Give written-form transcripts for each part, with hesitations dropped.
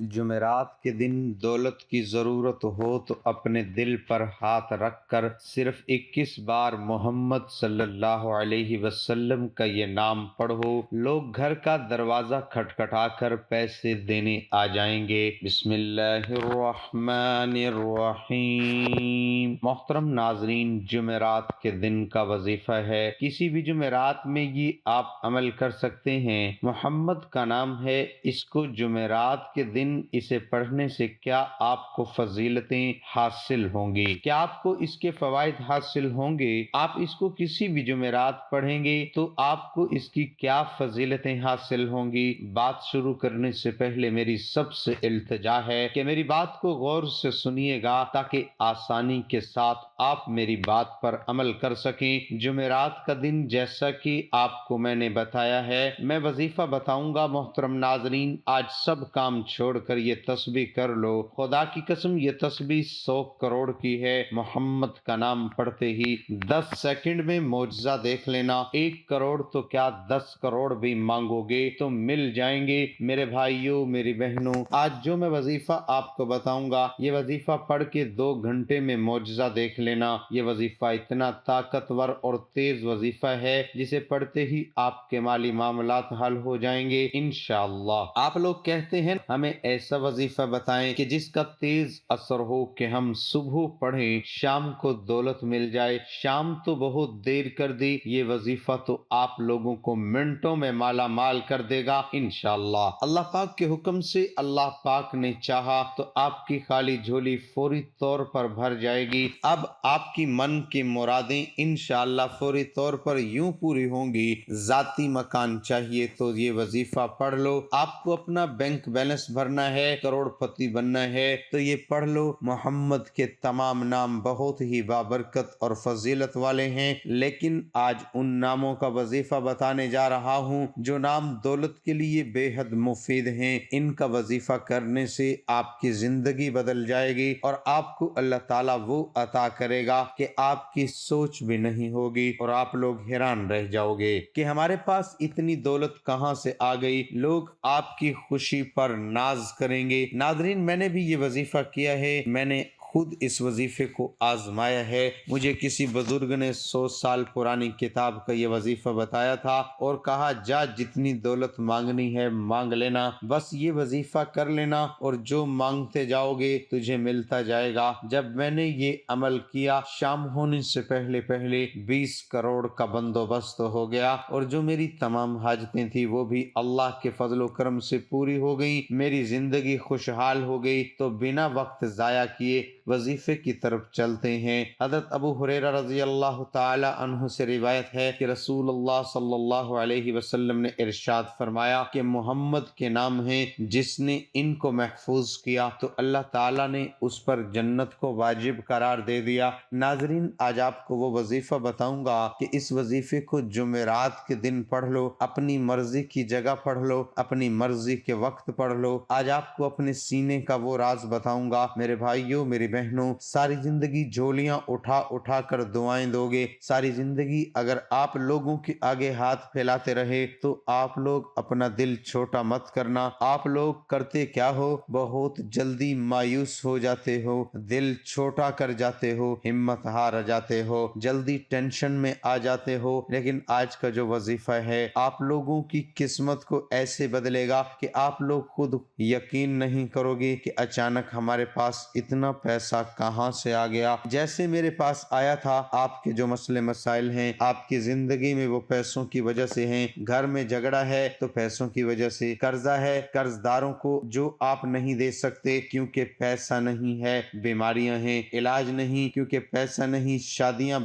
جمعرات کے دن دولت کی ضرورت ہو تو اپنے دل پر ہاتھ رکھ کر صرف 21 بار محمد صلی اللہ علیہ وسلم کا یہ نام پڑھو، لوگ گھر کا دروازہ کھٹکھٹا کر پیسے دینے آ جائیں گے۔ بسم اللہ الرحمن الرحیم۔ محترم ناظرین، جمعرات کے دن کا وظیفہ ہے، کسی بھی جمعرات میں یہ آپ عمل کر سکتے ہیں۔ محمد کا نام ہے، اس کو جمعرات کے دن اسے پڑھنے سے کیا آپ کو فضیلتیں حاصل ہوں گی، کیا آپ کو اس کے فوائد حاصل ہوں گے؟ آپ اس کو کسی بھی جمعرات پڑھیں گے تو آپ کو اس کی کیا فضیلتیں حاصل ہوں گی؟ بات شروع کرنے سے پہلے میری سب سے التجا ہے کہ میری بات کو غور سے سنیے گا تاکہ آسانی کے ساتھ آپ میری بات پر عمل کر سکیں۔ جمعرات کا دن جیسا کہ آپ کو میں نے بتایا ہے، میں وظیفہ بتاؤں گا۔ محترم ناظرین، آج سب کام چھوڑ کر یہ تسبیح کر لو، خدا کی قسم یہ تسبیح 100 کروڑ کی ہے۔ محمد کا نام پڑھتے ہی 10 سیکنڈ میں معجزہ دیکھ لینا۔ 1 کروڑ تو کیا 10 کروڑ بھی مانگو گے تو مل جائیں گے۔ میرے بھائیوں، میری بہنوں، آج جو میں وظیفہ آپ کو بتاؤں گا، یہ وظیفہ پڑھ کے 2 گھنٹے میں معجزہ دیکھ لینا۔ یہ وظیفہ اتنا طاقتور اور تیز وظیفہ ہے جسے پڑھتے ہی آپ کے مالی معاملات حل ہو جائیں گے انشاءاللہ۔ آپ لوگ کہتے ہیں ہمیں ایسا وظیفہ بتائیں کہ جس کا تیز اثر ہو کہ ہم صبح پڑھیں شام کو دولت مل جائے۔ شام تو بہت دیر کر دی، یہ وظیفہ تو آپ لوگوں کو منٹوں میں مالا مال کر دے گا انشاءاللہ۔ اللہ پاک کے حکم سے اللہ پاک نے چاہا تو آپ کی خالی جھولی فوری طور پر بھر جائے گی۔ اب آپ کی من کی مرادیں انشاءاللہ فوری طور پر یوں پوری ہوں گی۔ ذاتی مکان چاہیے تو یہ وظیفہ پڑھ لو۔ آپ کو اپنا بینک بیلنس بھرنا ہے، کروڑ پتی بننا ہے تو یہ پڑھ لو۔ محمد کے تمام نام بہت ہی بابرکت اور فضیلت والے ہیں، لیکن آج ان ناموں کا وظیفہ بتانے جا رہا ہوں جو نام دولت کے لیے بے حد مفید ہیں۔ ان کا وظیفہ کرنے سے آپ کی زندگی بدل جائے گی اور آپ کو اللہ تعالیٰ وہ عطا کرے گا کہ آپ کی سوچ بھی نہیں ہوگی، اور آپ لوگ حیران رہ جاؤ گے کہ ہمارے پاس اتنی دولت کہاں سے آ گئی۔ لوگ آپ کی خوشی پر ناز کریں گے۔ ناظرین، میں نے بھی یہ وظیفہ کیا ہے، میں نے خود اس وظیفے کو آزمایا ہے۔ مجھے کسی بزرگ نے 100 سال پرانی کتاب کا یہ وظیفہ بتایا تھا اور کہا جا جتنی دولت مانگنی ہے مانگ لینا، بس یہ وظیفہ کر لینا اور جو مانگتے جاؤ گے تجھے ملتا جائے گا۔ جب میں نے یہ عمل کیا، شام ہونے سے پہلے 20 کروڑ کا بندوبست ہو گیا اور جو میری تمام حاجتیں تھی وہ بھی اللہ کے فضل و کرم سے پوری ہو گئی۔ میری زندگی خوشحال ہو گئی۔ تو بنا وقت ضائع کیے وظیفے کی طرف چلتے ہیں۔ حضرت ابو ہریرہ رضی اللہ تعالی عنہ سے روایت ہے کہ رسول اللہ صلی اللہ علیہ وسلم نے ارشاد فرمایا کہ محمد کے نام ہیں، جس نے ان کو محفوظ کیا تو اللہ تعالی نے اس پر جنت کو واجب قرار دے دیا۔ ناظرین، آج آپ کو وہ وظیفہ بتاؤں گا کہ اس وظیفے کو جمعرات کے دن پڑھ لو، اپنی مرضی کی جگہ پڑھ لو، اپنی مرضی کے وقت پڑھ لو۔ آج آپ کو اپنے سینے کا وہ راز بتاؤں گا۔ میرے بھائیوں، میری بہنوں، ساری زندگی جھولیاں اٹھا اٹھا کر دعائیں دو گے، ساری زندگی اگر آپ لوگوں کے آگے ہاتھ پھیلاتے رہے تو آپ لوگ اپنا دل چھوٹا مت کرنا۔ آپ لوگ کرتے کیا ہو؟ بہت جلدی مایوس ہو جاتے ہو، دل چھوٹا کر جاتے ہو، ہمت ہار جاتے ہو، جلدی ٹینشن میں آ جاتے ہو۔ لیکن آج کا جو وظیفہ ہے آپ لوگوں کی قسمت کو ایسے بدلے گا کہ آپ لوگ خود یقین نہیں کرو گے کہ اچانک ہمارے پاس اتنا پیسہ کہاں سے آ گیا۔ جیسے میرے پاس آیا تھا، آپ کے جو مسئلے مسائل ہیں آپ کی زندگی میں وہ پیسوں کی وجہ سے ہیں۔ گھر میں جھگڑا ہے تو پیسوں کی وجہ سے، قرضہ ہے قرض داروں کو جو آپ نہیں دے سکتے کیونکہ پیسہ نہیں ہے، بیماریاں ہیں علاج نہیں کیونکہ پیسہ نہیں، شادیاں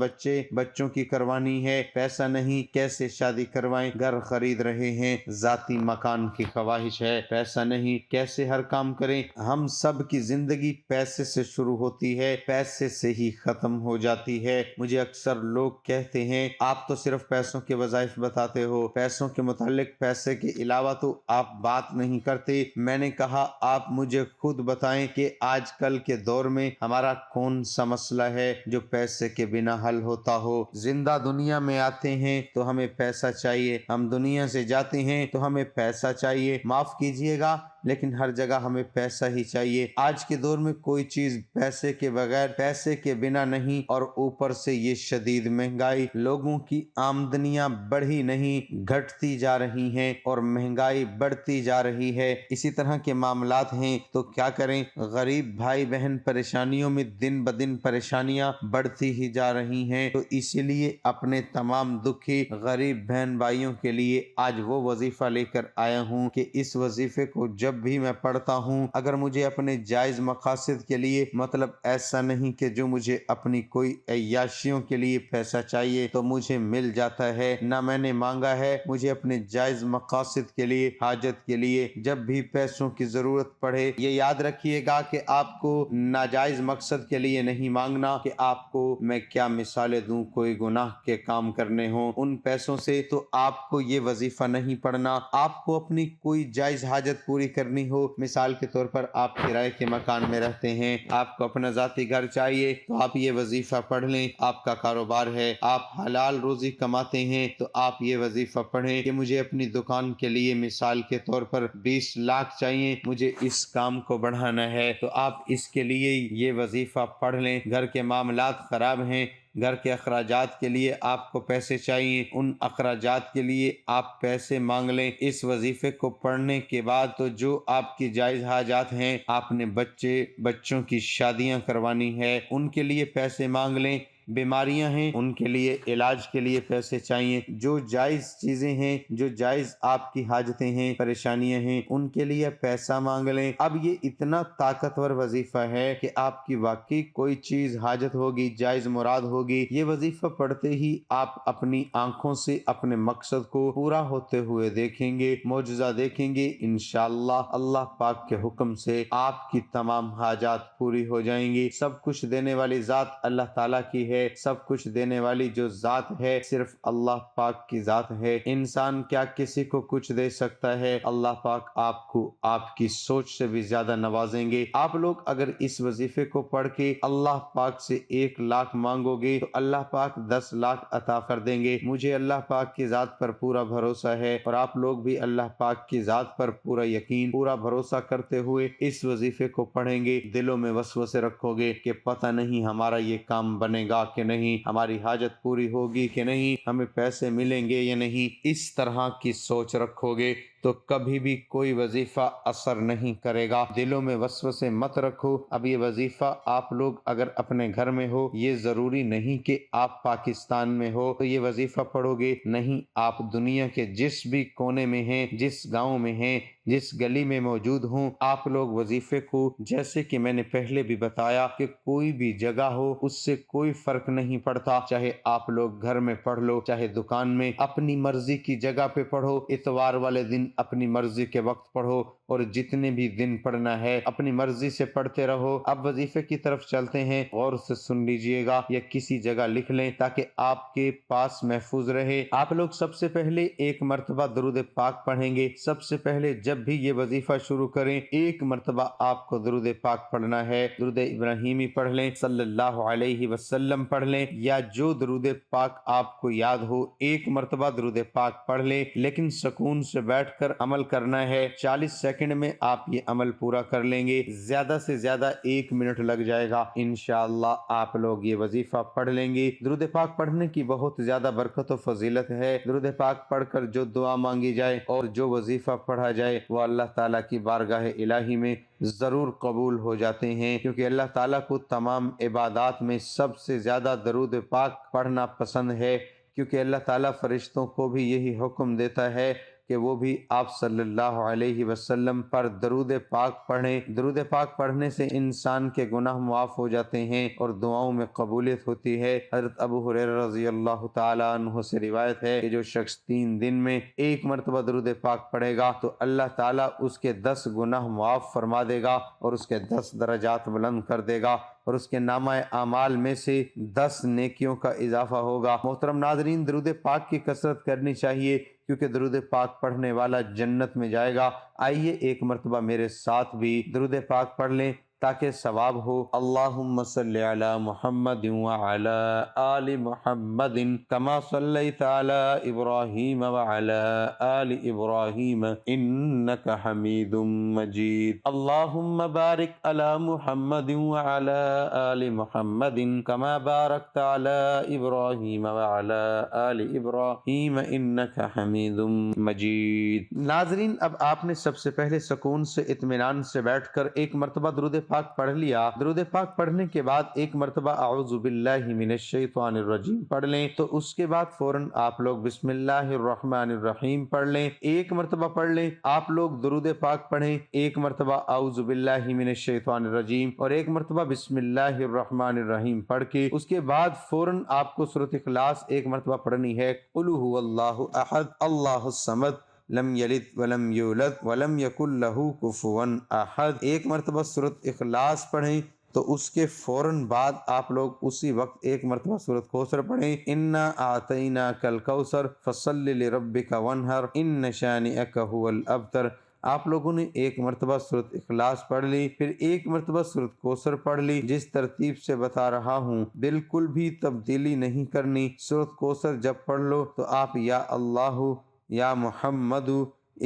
بچوں کی کروانی ہے، پیسہ نہیں کیسے شادی کروائیں، گھر خرید رہے ہیں، ذاتی مکان کی خواہش ہے، پیسہ نہیں کیسے ہر کام کریں۔ ہم سب کی زندگی پیسے سے شروع ہوتی ہے، پیسے سے ہی ختم ہو جاتی ہے۔ مجھے اکثر لوگ کہتے ہیں آپ تو صرف پیسوں کے وظائف بتاتے ہو، پیسوں کے متعلق پیسے کے علاوہ تو آپ بات نہیں کرتے۔ میں نے کہا آپ مجھے خود بتائیں کہ آج کل کے دور میں ہمارا کون سا مسئلہ ہے جو پیسے کے بنا حل ہوتا ہو؟ زندہ دنیا میں آتے ہیں تو ہمیں پیسہ چاہیے، ہم دنیا سے جاتے ہیں تو ہمیں پیسہ چاہیے۔ معاف کیجئے گا، لیکن ہر جگہ ہمیں پیسہ ہی چاہیے۔ آج کے دور میں کوئی چیز پیسے کے بغیر، پیسے کے بنا نہیں، اور اوپر سے یہ شدید مہنگائی، لوگوں کی آمدنیاں بڑھی نہیں گھٹتی جا رہی ہیں اور مہنگائی بڑھتی جا رہی ہے۔ اسی طرح کے معاملات ہیں تو کیا کریں؟ غریب بھائی بہن پریشانیوں میں دن بدن پریشانیاں بڑھتی ہی جا رہی ہیں، تو اسی لیے اپنے تمام دکھی غریب بہن بھائیوں کے لیے آج وہ وظیفہ لے کر آیا ہوں کہ اس وظیفے کو جب بھی میں پڑھتا ہوں، اگر مجھے اپنے جائز مقاصد کے لیے، مطلب ایسا نہیں کہ جو مجھے اپنی کوئی عیاشیوں کے لیے پیسہ چاہیے تو مجھے مل جاتا ہے، نہ میں نے مانگا ہے، مجھے اپنے جائز مقاصد کے لیے، حاجت کے لیے جب بھی پیسوں کی ضرورت پڑے، یہ یاد رکھیے گا کہ آپ کو ناجائز مقصد کے لیے نہیں مانگنا کہ آپ کو میں کیا مثالیں دوں، کوئی گناہ کے کام کرنے ہوں ان پیسوں سے، تو آپ کو یہ وظیفہ نہیں پڑھنا۔ آپ کو اپنی کوئی جائز حاجت پوری کرنی ہو، مثال کے طور پر آپ کرائے کے مکان میں رہتے ہیں، آپ کو اپنا ذاتی گھر چاہیے تو آپ یہ وظیفہ پڑھ لیں۔ آپ کا کاروبار ہے، آپ حلال روزی کماتے ہیں تو آپ یہ وظیفہ پڑھیں کہ مجھے اپنی دکان کے لیے مثال کے طور پر 20 لاکھ چاہیے، مجھے اس کام کو بڑھانا ہے، تو آپ اس کے لیے یہ وظیفہ پڑھ لیں۔ گھر کے معاملات خراب ہیں، گھر کے اخراجات کے لیے آپ کو پیسے چاہیے، ان اخراجات کے لیے آپ پیسے مانگ لیں۔ اس وظیفے کو پڑھنے کے بعد تو جو آپ کی جائز حاجات ہیں، آپ نے بچوں کی شادیاں کروانی ہے ان کے لیے پیسے مانگ لیں، بیماریاں ہیں ان کے لیے علاج کے لیے پیسے چاہیے، جو جائز چیزیں ہیں، جو جائز آپ کی حاجتیں ہیں، پریشانیاں ہیں، ان کے لیے پیسہ مانگ لیں۔ اب یہ اتنا طاقتور وظیفہ ہے کہ آپ کی واقعی کوئی چیز حاجت ہوگی، جائز مراد ہوگی، یہ وظیفہ پڑھتے ہی آپ اپنی آنکھوں سے اپنے مقصد کو پورا ہوتے ہوئے دیکھیں گے، معجزہ دیکھیں گے انشاءاللہ۔ اللہ پاک کے حکم سے آپ کی تمام حاجات پوری ہو جائیں گی۔ سب کچھ دینے والی ذات اللہ تعالیٰ کی ہے، سب کچھ دینے والی جو ذات ہے صرف اللہ پاک کی ذات ہے۔ انسان کیا کسی کو کچھ دے سکتا ہے؟ اللہ پاک آپ کو آپ کی سوچ سے بھی زیادہ نوازیں گے۔ آپ لوگ اگر اس وظیفے کو پڑھ کے اللہ پاک سے 1 لاکھ مانگو گے تو اللہ پاک 10 لاکھ عطا کر دیں گے۔ مجھے اللہ پاک کی ذات پر پورا بھروسہ ہے، اور آپ لوگ بھی اللہ پاک کی ذات پر پورا یقین، پورا بھروسہ کرتے ہوئے اس وظیفے کو پڑھیں گے۔ دلوں میں وسوسے رکھو گے کہ پتہ نہیں ہمارا یہ کام بنے گا کہ نہیں، ہماری حاجت پوری ہوگی کہ نہیں، ہمیں پیسے ملیں گے یا نہیں، اس طرح کی سوچ رکھو گے تو کبھی بھی کوئی وظیفہ اثر نہیں کرے گا۔ دلوں میں وسوسے مت رکھو۔ اب یہ وظیفہ آپ لوگ اگر اپنے گھر میں ہو، یہ ضروری نہیں کہ آپ پاکستان میں ہو تو یہ وظیفہ پڑھو گے، نہیں، آپ دنیا کے جس بھی کونے میں ہیں، جس گاؤں میں ہیں، جس گلی میں موجود ہوں، آپ لوگ وظیفے کو، جیسے کہ میں نے پہلے بھی بتایا کہ کوئی بھی جگہ ہو اس سے کوئی فرق نہیں پڑتا، چاہے آپ لوگ گھر میں پڑھ لو، چاہے دکان میں، اپنی مرضی کی جگہ پہ پڑھو، اتوار والے دن اپنی مرضی کے وقت پڑھو، اور جتنے بھی دن پڑھنا ہے اپنی مرضی سے پڑھتے رہو۔ اب وظیفے کی طرف چلتے ہیں، غور سے سن لیجئے گا یا کسی جگہ لکھ لیں تاکہ آپ کے پاس محفوظ رہے۔ آپ لوگ سب سے پہلے 1 مرتبہ درود پاک پڑھیں گے۔ سب سے پہلے جب بھی یہ وظیفہ شروع کریں 1 مرتبہ آپ کو درود پاک پڑھنا ہے۔ درود ابراہیمی پڑھ لیں، صلی اللہ علیہ وسلم پڑھ لیں، یا جو درود پاک آپ کو یاد ہو 1 مرتبہ درود پاک پڑھ لیں، لیکن سکون سے بیٹھ کر عمل کرنا ہے۔ 40 سیکنڈ میں آپ یہ عمل پورا کر لیں گے، زیادہ سے زیادہ 1 منٹ لگ جائے گا، انشاءاللہ آپ لوگ یہ وظیفہ پڑھ لیں گے۔ درود پاک پڑھنے کی بہت زیادہ برکت و فضیلت ہے۔ درود پاک پڑھ کر جو دعا مانگی جائے اور جو وظیفہ پڑھا جائے وہ اللہ تعالیٰ کی بارگاہ الہی میں ضرور قبول ہو جاتے ہیں، کیونکہ اللہ تعالیٰ کو تمام عبادات میں سب سے زیادہ درود پاک پڑھنا پسند ہے، کیونکہ اللہ تعالیٰ فرشتوں کو بھی یہی حکم دیتا ہے کہ وہ بھی آپ صلی اللہ علیہ وسلم پر درود پاک پڑھیں۔ درود پاک پڑھنے سے انسان کے گناہ معاف ہو جاتے ہیں اور دعاؤں میں قبولیت ہوتی ہے۔ حضرت ابو ہریرہ رضی اللہ تعالیٰ عنہ سے روایت ہے کہ جو شخص 3 دن میں 1 مرتبہ درود پاک پڑھے گا تو اللہ تعالیٰ اس کے 10 گناہ معاف فرما دے گا اور اس کے 10 درجات بلند کر دے گا، اور اس کے نامہ اعمال میں سے 10 نیکیوں کا اضافہ ہوگا۔ محترم ناظرین، درود پاک کی کثرت کرنی چاہیے، کیونکہ درود پاک پڑھنے والا جنت میں جائے گا۔ آئیے 1 مرتبہ میرے ساتھ بھی درود پاک پڑھ لیں۔ تاکہ ثواب ہو۔ اللہم صلی علی محمد وعلی آل محمد کما صلیت علی ابراہیم وعلی آل ابراہیم انک حمید مجید۔ اللہم بارک علی محمد وعلی آل محمد کما بارکت علی ابراہیم وعلی آل ابراہیم انک حمید مجید۔ ناظرین، اب آپ نے سب سے پہلے سکون سے اطمینان سے بیٹھ کر ایک مرتبہ درود پاک پڑھ لیا۔ درود پاک پڑھنے کے بعد ایک مرتبہ اعوذ باللہ من الشیطان الرجیم پڑھ لیں، تو اس کے بعد فوراً آپ لوگ بسم اللہ الرحمن الرحیم پڑھ لیں، ایک مرتبہ پڑھ لیں۔ آپ لوگ درود پاک پڑھیں، ایک مرتبہ اعوذ باللہ من الشیطان الرجیم اور ایک مرتبہ بسم اللہ الرحمن الرحیم پڑھ کے اس کے بعد فوراً آپ کو سورۃ اخلاص ایک مرتبہ پڑھنی ہے۔ قل هو اللہ احد اللہ الصمد لم یلد ولم یولد ولم یکن لہ کفوا احد۔ ایک مرتبہ سورۃ اخلاص پڑھیں، تو اس کے فوراً بعد آپ لوگ اسی وقت ایک مرتبہ سورۃ کوثر پڑھیں، انا اعطیناک الکوثر فصل لربک وانحر ان شانئک ھو الابتر۔ آپ لوگوں نے ایک مرتبہ سورۃ اخلاص پڑھ لی، پھر ایک مرتبہ سورۃ کوثر پڑھ لی۔ جس ترتیب سے بتا رہا ہوں بالکل بھی تبدیلی نہیں کرنی۔ سورۃ کوثر جب پڑھ لو تو آپ یا اللہ یا محمد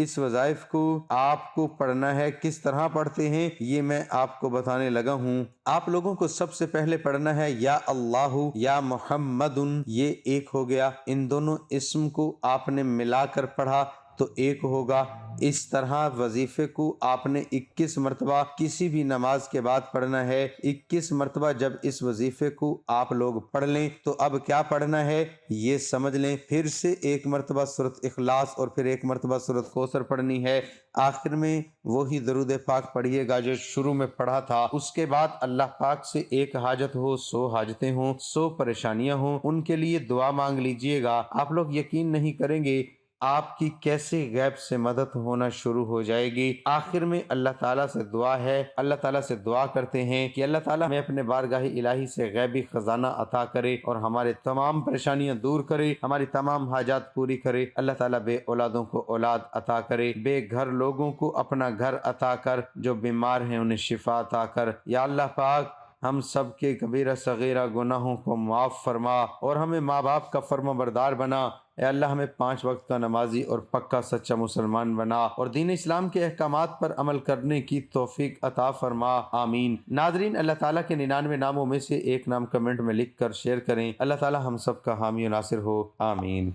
اس وظائف کو آپ کو پڑھنا ہے۔ کس طرح پڑھتے ہیں یہ میں آپ کو بتانے لگا ہوں۔ آپ لوگوں کو سب سے پہلے پڑھنا ہے یا اللہ یا محمد، یہ ایک ہو گیا۔ ان دونوں اسم کو آپ نے ملا کر پڑھا تو ایک ہوگا۔ اس طرح وظیفے کو آپ نے 21 مرتبہ کسی بھی نماز کے بعد پڑھنا ہے۔ 21 مرتبہ جب اس وظیفے کو آپ لوگ پڑھ لیں تو اب کیا پڑھنا ہے یہ سمجھ لیں۔ پھر سے ایک مرتبہ سورۃ اخلاص اور پھر ایک مرتبہ سورۃ کوثر پڑھنی ہے۔ آخر میں وہی درود پاک پڑھیے گا جو شروع میں پڑھا تھا۔ اس کے بعد اللہ پاک سے ایک حاجت ہو، 100 حاجتیں ہوں، 100 پریشانیاں ہوں، ان کے لیے دعا مانگ لیجئے گا۔ آپ لوگ یقین نہیں کریں گے آپ کی کیسے غیب سے مدد ہونا شروع ہو جائے گی۔ آخر میں اللہ تعالیٰ سے دعا ہے، اللہ تعالیٰ سے دعا کرتے ہیں کہ اللہ تعالیٰ ہمیں اپنے بارگاہ الہی سے غیبی خزانہ عطا کرے اور ہمارے تمام پریشانیاں دور کرے، ہماری تمام حاجات پوری کرے۔ اللہ تعالیٰ بے اولادوں کو اولاد عطا کرے، بے گھر لوگوں کو اپنا گھر عطا کر، جو بیمار ہیں انہیں شفا عطا کر۔ یا اللہ پاک ہم سب کے کبیرہ صغیرہ گناہوں کو معاف فرما اور ہمیں ماں باپ کا فرما بردار بنا۔ اے اللہ ہمیں 5 وقت کا نمازی اور پکا سچا مسلمان بنا اور دین اسلام کے احکامات پر عمل کرنے کی توفیق عطا فرما، آمین۔ ناظرین، اللہ تعالیٰ کے 99 ناموں میں سے ایک نام کمنٹ میں لکھ کر شیئر کریں۔ اللہ تعالیٰ ہم سب کا حامی و ناصر ہو، آمین۔